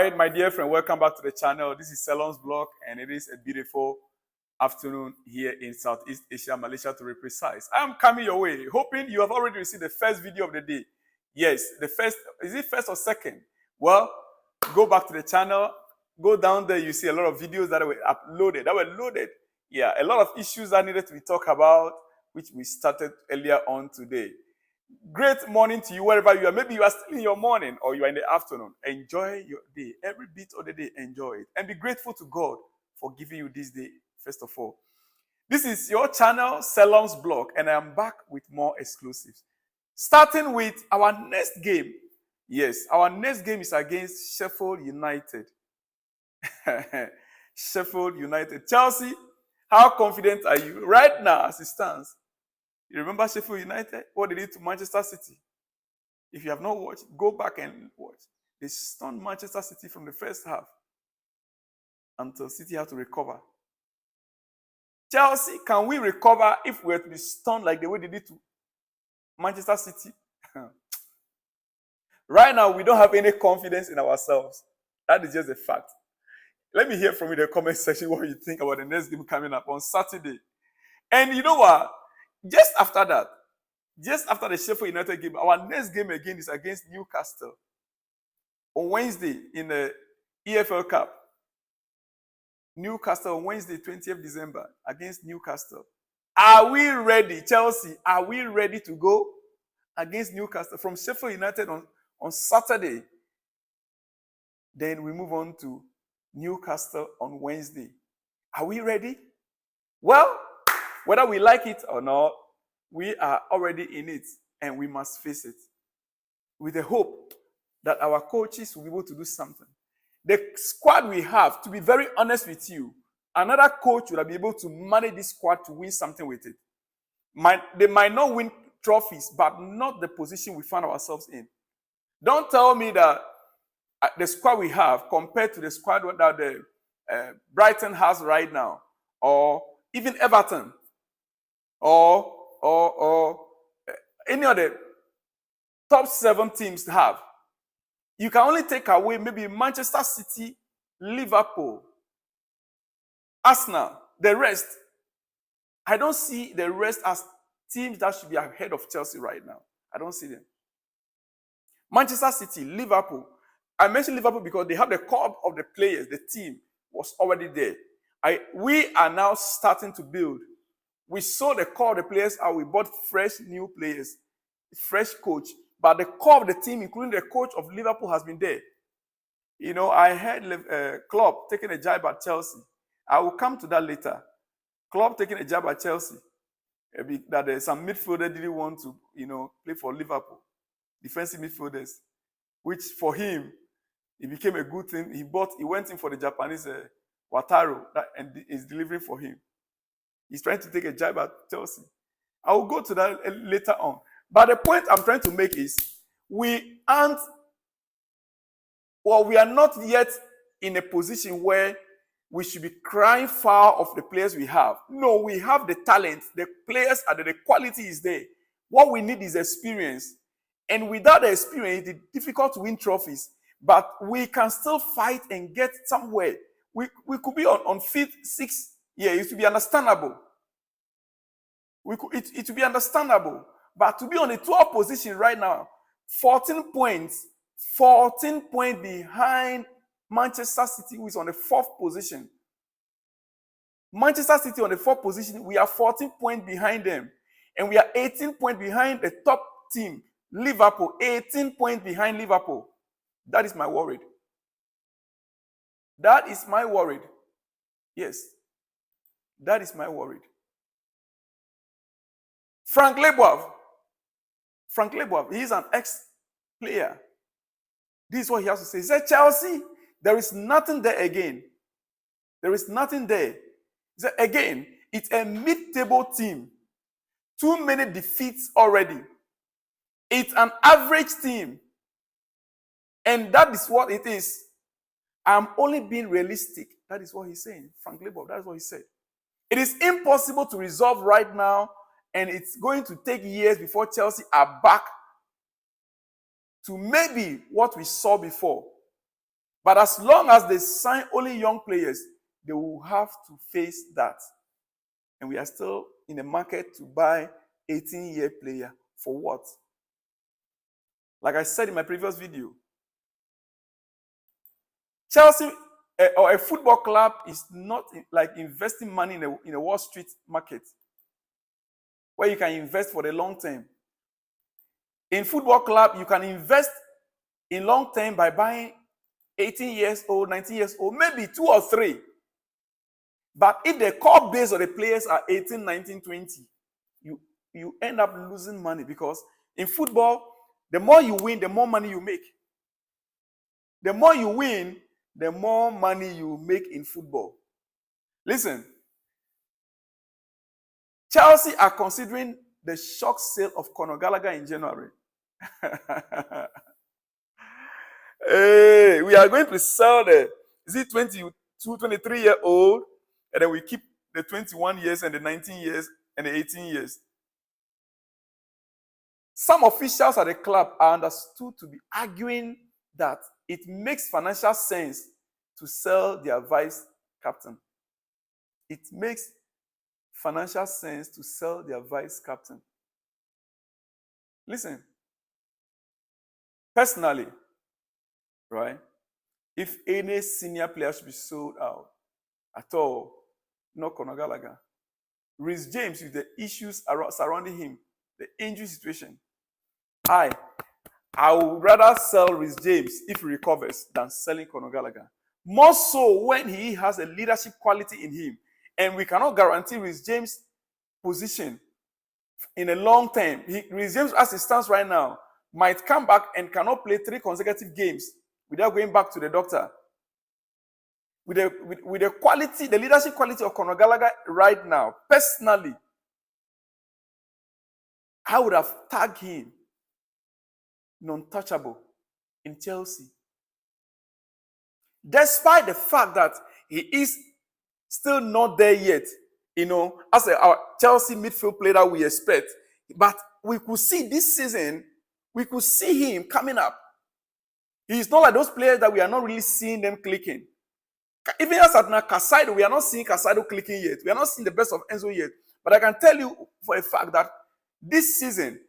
right, my dear friend, welcome back to the channel. This is Salon's Blog, and it is a beautiful afternoon here in Southeast Asia, Malaysia to be precise. I'm coming your way, hoping you have already received the first video of the day. Yes, the first, is it first or second? Well, go back to the channel, go down there, you see a lot of videos that were uploaded, that were loaded. Yeah, a lot of issues that needed to be talked about, which we started earlier on today. Great morning to you wherever you are. Maybe you are still in your morning or you are in the afternoon. Enjoy your day. Every bit of the day, enjoy it. And be grateful to God for giving you this day, first of all. This is your channel, Salon's Blog, and I am back with more exclusives. Starting with our next game. Yes, our next game is against Sheffield United. Sheffield United. Chelsea, how confident are you right now as it stands? You remember Sheffield United? What they did to Manchester City? If you have not watched, go back and watch. They stunned Manchester City from the first half until City had to recover. Chelsea, can we recover if we were to be stunned like the way they did to Manchester City? Right now, we don't have any confidence in ourselves. That is just a fact. Let me hear from you in the comment section what you think about the next game coming up on Saturday. And you know what? Just after that, just after the Sheffield United game, our next game again is against Newcastle on Wednesday in the EFL Cup. Newcastle on Wednesday, 20th December, against Newcastle. Are we ready, Chelsea? Are we ready to go against Newcastle from Sheffield United on Saturday? Then we move on to Newcastle on Wednesday. Are we ready? Well, whether we like it or not, we are already in it and we must face it with the hope that our coaches will be able to do something. The squad we have, to be very honest with you, another coach would have been able to manage this squad to win something with it. They might not win trophies, but not the position we find ourselves in. Don't tell me that the squad we have compared to the squad that the Brighton has right now, or even Everton, or any of the top 7 teams have. You can only take away maybe Manchester City, Liverpool, Arsenal, the rest. I don't see the rest as teams that should be ahead of Chelsea right now. I don't see them. Manchester City, Liverpool. I mentioned Liverpool because they have the core of the players. The team was already there. We are now starting to build. We saw the core of the players out. We bought fresh new players, fresh coach. But the core of the team, including the coach of Liverpool, has been there. You know, I heard Klopp taking a jibe at Chelsea. I will come to that later. Klopp taking a jibe at Chelsea. That some midfielder didn't want to, play for Liverpool. Defensive midfielders. Which for him, it became a good thing. He went in for the Japanese Wataru and is delivering for him. He's trying to take a jibe at Chelsea. I will go to that later on. But the point I'm trying to make is we are not yet in a position where we should be crying foul of the players we have. No, we have the talent. The players are there. The quality is there. What we need is experience. And without the experience, it's difficult to win trophies. But we can still fight and get somewhere. We could be on 5th, 6th. Yeah, it would be understandable. It would be understandable. But to be on the 12th position right now, 14 points behind Manchester City, who is on the 4th position. Manchester City on the 4th position, we are 14 points behind them. And we are 18 points behind the top team, Liverpool. 18 points behind Liverpool. That is my worry. That is my worry. Yes. That is my worry. Frank Leboeuf, he is an ex-player. This is what he has to say. He said, Chelsea, there is nothing there again. There is nothing there. He said, again, it's a mid-table team. Too many defeats already. It's an average team. And that is what it is. I'm only being realistic. That is what he's saying. Frank Leboeuf, that is what he said. It is impossible to resolve right now, and it's going to take years before Chelsea are back to maybe what we saw before. But as long as they sign only young players, they will have to face that. And we are still in the market to buy 18-year player for what? Like I said in my previous video, Chelsea or a football club is not like investing money in a Wall Street market where you can invest for the long term. In football club, you can invest in long term by buying 18 years old, 19 years old, maybe 2 or 3. But if the core base of the players are 18, 19, 20, you end up losing money, because in football, the more you win, the more money you make. The more you win, the more money you make in football. Listen, Chelsea are considering the shock sale of Conor Gallagher in January. Hey, we are going to sell the 22, 23-year-old, and then we keep the 21 years and the 19 years and the 18 years. Some officials at the club are understood to be arguing that it makes financial sense to sell their vice captain. It makes financial sense to sell their vice captain. Listen, personally, right, if any senior player should be sold out at all, not Conor Gallagher. Reece James, with the issues surrounding him, the injury situation, I would rather sell Reece James if he recovers than selling Conor Gallagher. More so when he has a leadership quality in him, and we cannot guarantee Reece James' position in a long term. Reece James, as it stands right now, might come back and cannot play 3 consecutive games without going back to the doctor. With the quality, the leadership quality of Conor Gallagher right now, personally, I would have tagged him non-touchable in Chelsea. Despite the fact that he is still not there yet, as our Chelsea midfield player we expect. But we could see this season, we could see him coming up. He's not like those players that we are not really seeing them clicking. Even as at now, Casado, we are not seeing Casado clicking yet. We are not seeing the best of Enzo yet. But I can tell you for a fact that this season,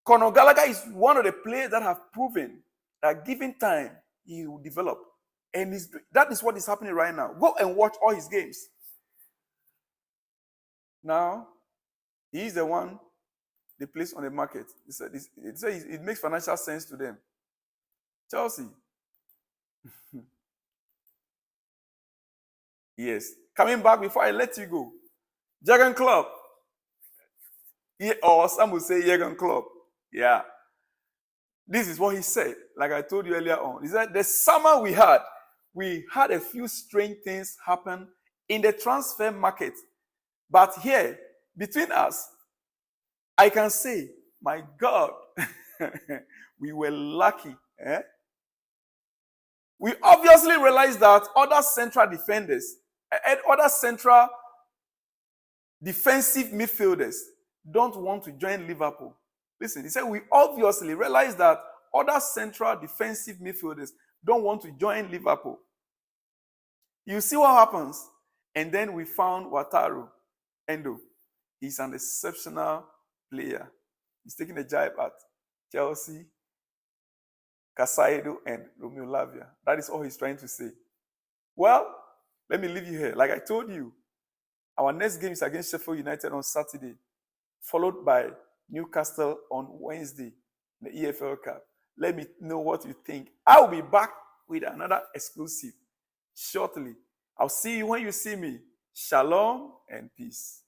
Conor Gallagher is one of the players that have proven that given time, he will develop. And that is what is happening right now. Go and watch all his games. Now, he is the one they place on the market. It makes financial sense to them. Chelsea. Yes. Coming back before I let you go. Jurgen Klopp. Or some would say Jurgen Klopp. Yeah. This is what he said, like I told you earlier on. He said, the summer we had a few strange things happen in the transfer market. But here, between us, I can say, my God, we were lucky. We obviously realized that other central defenders and other central defensive midfielders don't want to join Liverpool. Listen, he said, we obviously realized that other central defensive midfielders don't want to join Liverpool. You see what happens? And then we found Wataru Endo. He's an exceptional player. He's taking a jibe at Chelsea, Casado, and Romeo Lavia. That is all he's trying to say. Well, let me leave you here. Like I told you, our next game is against Sheffield United on Saturday, followed by Newcastle on Wednesday, the EFL Cup. Let me know what you think. I will be back with another exclusive shortly. I'll see you when you see me. Shalom and peace.